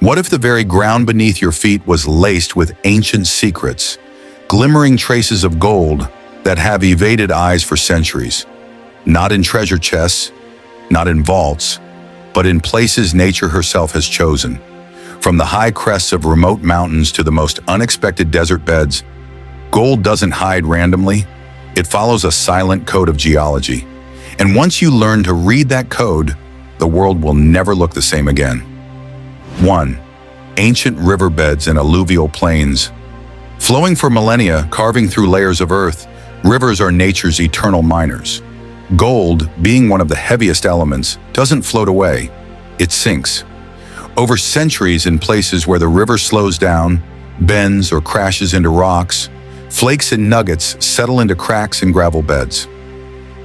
What if the very ground beneath your feet was laced with ancient secrets, glimmering traces of gold that have evaded eyes for centuries? Not in treasure chests, not in vaults, but in places nature herself has chosen. From the high crests of remote mountains to the most unexpected desert beds, gold doesn't hide randomly. It follows a silent code of geology. And once you learn to read that code, the world will never look the same again. 1. Ancient riverbeds and alluvial plains. Flowing for millennia, carving through layers of earth, rivers are nature's eternal miners. Gold, being one of the heaviest elements, doesn't float away, it sinks. Over centuries, in places where the river slows down, bends or crashes into rocks, flakes and nuggets settle into cracks and gravel beds.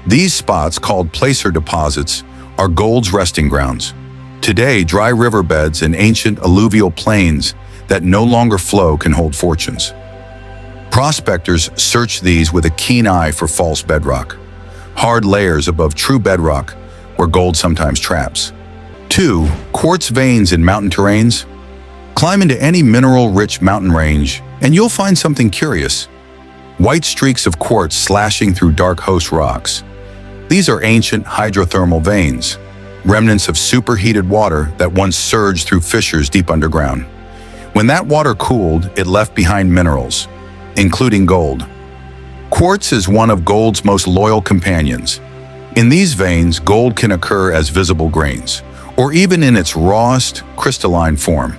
These spots, called placer deposits, are gold's resting grounds. Today, dry riverbeds and ancient alluvial plains that no longer flow can hold fortunes. Prospectors search these with a keen eye for false bedrock, hard layers above true bedrock where gold sometimes traps. 2. Quartz veins in mountain terrains. Climb into any mineral-rich mountain range and you'll find something curious. White streaks of quartz slashing through dark host rocks. These are ancient hydrothermal veins, remnants of superheated water that once surged through fissures deep underground. When that water cooled, it left behind minerals, including gold. Quartz is one of gold's most loyal companions. In these veins, gold can occur as visible grains, or even in its rawest, crystalline form.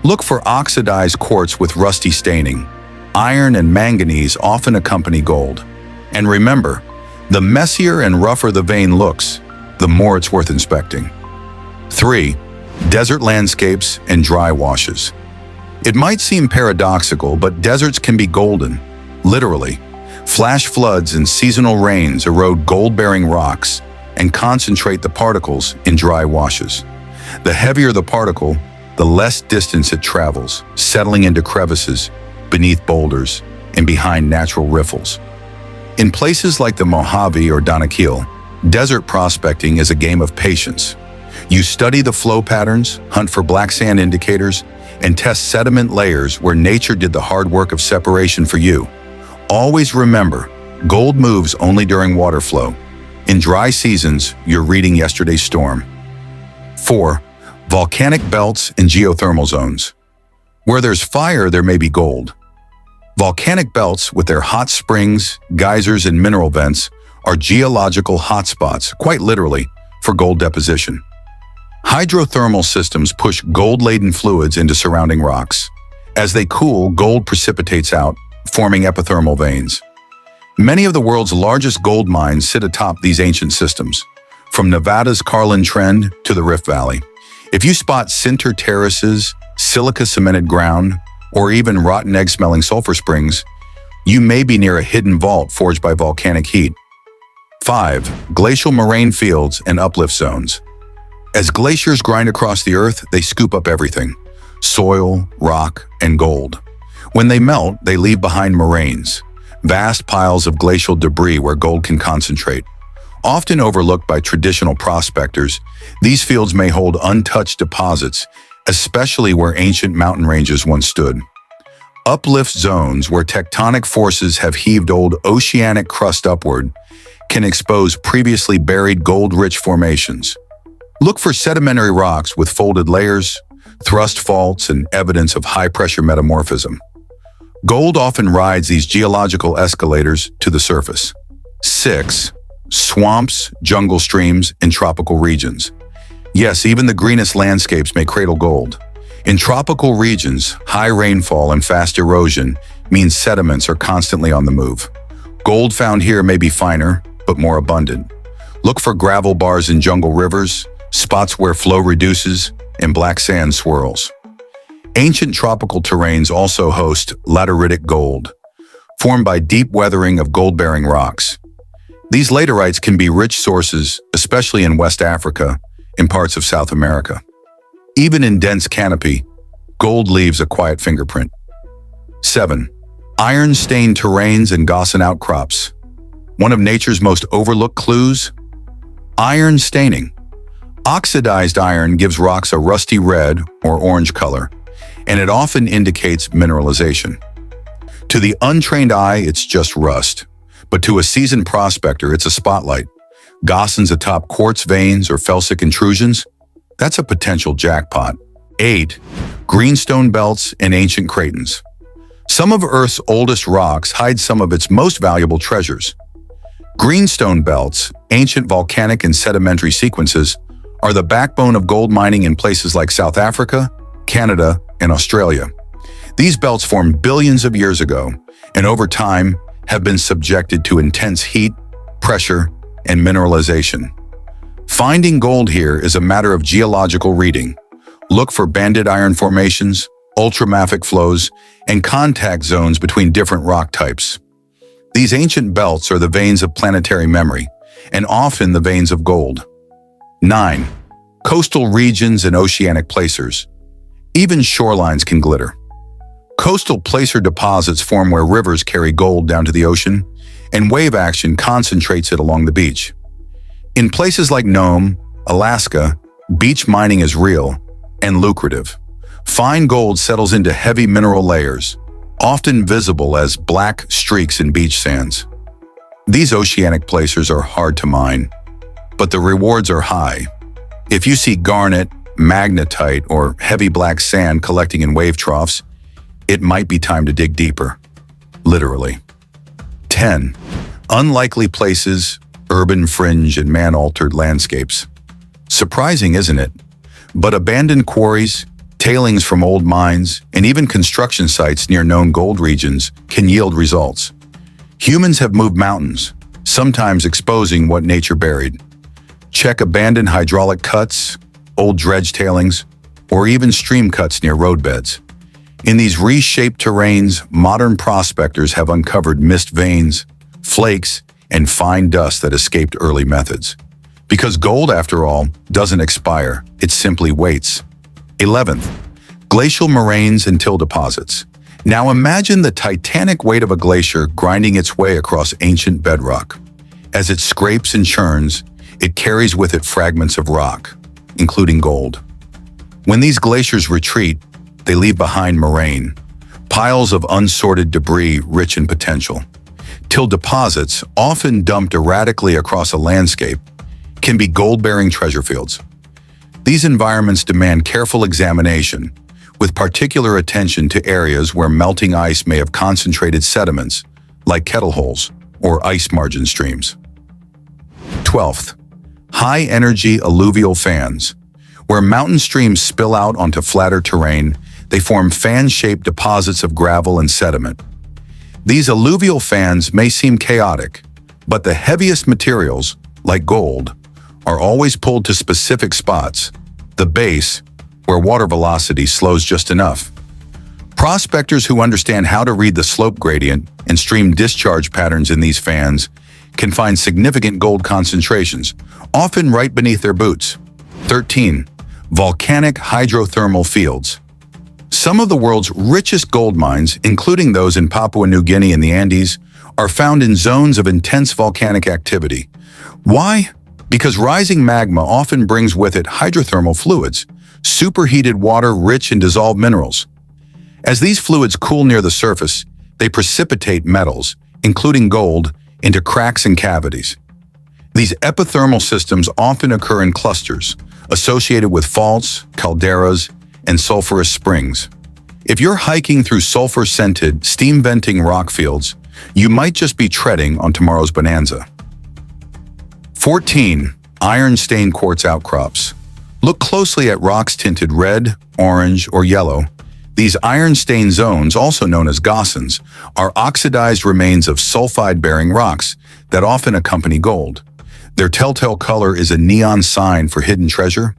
Look for oxidized quartz with rusty staining. Iron and manganese often accompany gold. And remember, the messier and rougher the vein looks, the more it's worth inspecting. 3. Desert landscapes and dry washes. It might seem paradoxical, but deserts can be golden, literally. Flash floods and seasonal rains erode gold-bearing rocks and concentrate the particles in dry washes. The heavier the particle, the less distance it travels, settling into crevices, beneath boulders, and behind natural riffles. In places like the Mojave or Danakil, desert prospecting is a game of patience. You study the flow patterns, hunt for black sand indicators, and test sediment layers where nature did the hard work of separation for you. Always remember, gold moves only during water flow. In dry seasons, you're reading yesterday's storm. 4. Volcanic belts and geothermal zones. Where there's fire, there may be gold. Volcanic belts, with their hot springs, geysers, and mineral vents, are geological hotspots, quite literally, for gold deposition. Hydrothermal systems push gold-laden fluids into surrounding rocks. As they cool, gold precipitates out, forming epithermal veins. Many of the world's largest gold mines sit atop these ancient systems, from Nevada's Carlin Trend to the Rift Valley. If you spot sinter terraces, silica-cemented ground, or even rotten egg-smelling sulfur springs, you may be near a hidden vault forged by volcanic heat. 5. Glacial moraine fields and uplift zones. As glaciers grind across the earth, they scoop up everything: soil, rock, and gold. When they melt, they leave behind moraines, vast piles of glacial debris where gold can concentrate. Often overlooked by traditional prospectors, these fields may hold untouched deposits, especially where ancient mountain ranges once stood. Uplift zones, where tectonic forces have heaved old oceanic crust upward, can expose previously buried gold-rich formations. Look for sedimentary rocks with folded layers, thrust faults, and evidence of high-pressure metamorphism. Gold often rides these geological escalators to the surface. 6. Swamps, jungle streams, and tropical regions. Yes, even the greenest landscapes may cradle gold. In tropical regions, high rainfall and fast erosion means sediments are constantly on the move. Gold found here may be finer, but more abundant. Look for gravel bars in jungle rivers, spots where flow reduces, and black sand swirls. Ancient tropical terrains also host lateritic gold, formed by deep weathering of gold-bearing rocks. These laterites can be rich sources, especially in West Africa, in parts of South America. Even in dense canopy, gold leaves a quiet fingerprint. 7. Iron-stained terrains and Gaussian outcrops. One of nature's most overlooked clues? Iron staining. Oxidized iron gives rocks a rusty red or orange color, and it often indicates mineralization. To the untrained eye, it's just rust, but to a seasoned prospector, it's a spotlight. Gossans atop quartz veins or felsic intrusions? That's a potential jackpot. 8. Greenstone belts and ancient cratons. Some of Earth's oldest rocks hide some of its most valuable treasures. Greenstone belts, ancient volcanic and sedimentary sequences, are the backbone of gold mining in places like South Africa, Canada, and Australia. These belts formed billions of years ago, and over time have been subjected to intense heat, pressure, and mineralization. Finding gold here is a matter of geological reading. Look for banded iron formations, ultramafic flows, and contact zones between different rock types. These ancient belts are the veins of planetary memory, and often the veins of gold. 9. Coastal regions and oceanic placers. Even shorelines can glitter. Coastal placer deposits form where rivers carry gold down to the ocean, and wave action concentrates it along the beach. In places like Nome, Alaska, beach mining is real and lucrative. Fine gold settles into heavy mineral layers, often visible as black streaks in beach sands. These oceanic placers are hard to mine, but the rewards are high. If you see garnet, magnetite, or heavy black sand collecting in wave troughs, it might be time to dig deeper. Literally. 10. Unlikely places, urban fringe, and man-altered landscapes. Surprising, isn't it? But abandoned quarries, tailings from old mines, and even construction sites near known gold regions can yield results. Humans have moved mountains, sometimes exposing what nature buried. Check abandoned hydraulic cuts, old dredge tailings, or even stream cuts near roadbeds. In these reshaped terrains, modern prospectors have uncovered mist veins, flakes, and fine dust that escaped early methods. Because gold, after all, doesn't expire, it simply waits. 11th. Glacial moraines and till deposits. Now imagine the titanic weight of a glacier grinding its way across ancient bedrock. As it scrapes and churns, it carries with it fragments of rock, including gold. When these glaciers retreat, they leave behind moraine, piles of unsorted debris rich in potential. Till deposits, often dumped erratically across a landscape, can be gold-bearing treasure fields. These environments demand careful examination, with particular attention to areas where melting ice may have concentrated sediments, like kettle holes or ice margin streams. 12th. High-energy alluvial fans. Where mountain streams spill out onto flatter terrain, they form fan-shaped deposits of gravel and sediment. These alluvial fans may seem chaotic, but the heaviest materials, like gold, are always pulled to specific spots, the base, where water velocity slows just enough. Prospectors who understand how to read the slope gradient and stream discharge patterns in these fans can find significant gold concentrations, often right beneath their boots. 13. Volcanic hydrothermal fields. Some of the world's richest gold mines, including those in Papua New Guinea and the Andes, are found in zones of intense volcanic activity. Why? Because rising magma often brings with it hydrothermal fluids, superheated water rich in dissolved minerals. As these fluids cool near the surface, they precipitate metals, including gold, into cracks and cavities. These epithermal systems often occur in clusters, associated with faults, calderas, and sulfurous springs. If you're hiking through sulfur-scented, steam-venting rock fields, you might just be treading on tomorrow's bonanza. 14. Iron-stained quartz outcrops. Look closely at rocks tinted red, orange, or yellow. These iron-stained zones, also known as gossans, are oxidized remains of sulfide-bearing rocks that often accompany gold. Their telltale color is a neon sign for hidden treasure.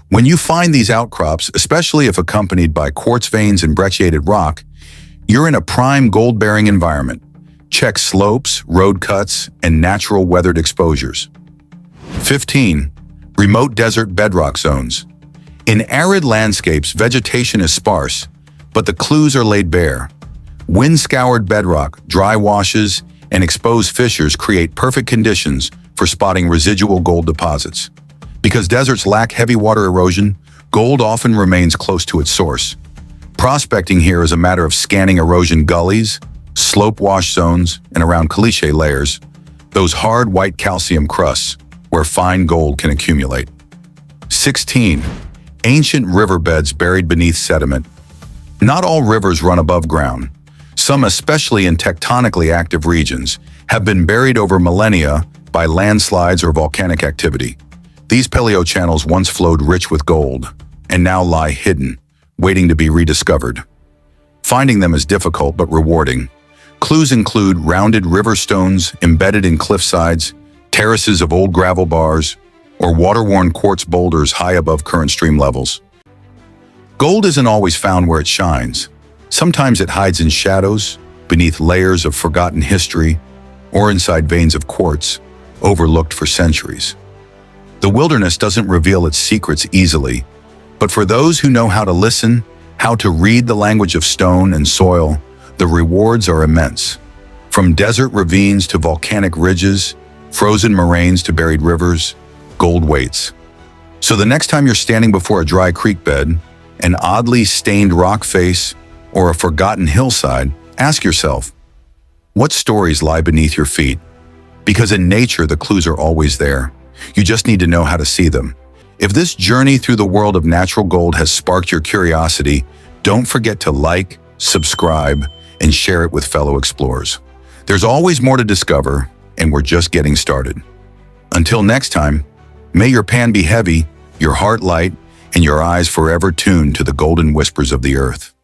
When you find these outcrops, especially if accompanied by quartz veins and brecciated rock, you're in a prime gold-bearing environment. Check slopes, road cuts, and natural weathered exposures. 15. Remote desert bedrock zones. In arid landscapes, vegetation is sparse, but the clues are laid bare. Wind-scoured bedrock, dry washes, and exposed fissures create perfect conditions for spotting residual gold deposits. Because deserts lack heavy water erosion, gold often remains close to its source. Prospecting here is a matter of scanning erosion gullies, slope wash zones, and around caliche layers, those hard white calcium crusts where fine gold can accumulate. 16. Ancient riverbeds buried beneath sediment. Not all rivers run above ground. Some, especially in tectonically active regions, have been buried over millennia by landslides or volcanic activity. These paleochannels once flowed rich with gold, and now lie hidden, waiting to be rediscovered. Finding them is difficult but rewarding. Clues include rounded river stones embedded in cliff sides, terraces of old gravel bars, or water-worn quartz boulders high above current stream levels. Gold isn't always found where it shines. Sometimes it hides in shadows, beneath layers of forgotten history, or inside veins of quartz, overlooked for centuries. The wilderness doesn't reveal its secrets easily, but for those who know how to listen, how to read the language of stone and soil, the rewards are immense. From desert ravines to volcanic ridges, frozen moraines to buried rivers, gold waits. So the next time you're standing before a dry creek bed, an oddly stained rock face, or a forgotten hillside, ask yourself, what stories lie beneath your feet? Because in nature, the clues are always there. You just need to know how to see them. If this journey through the world of natural gold has sparked your curiosity, don't forget to like, subscribe, and share it with fellow explorers. There's always more to discover, and we're just getting started. Until next time, may your pan be heavy, your heart light, and your eyes forever tuned to the golden whispers of the earth.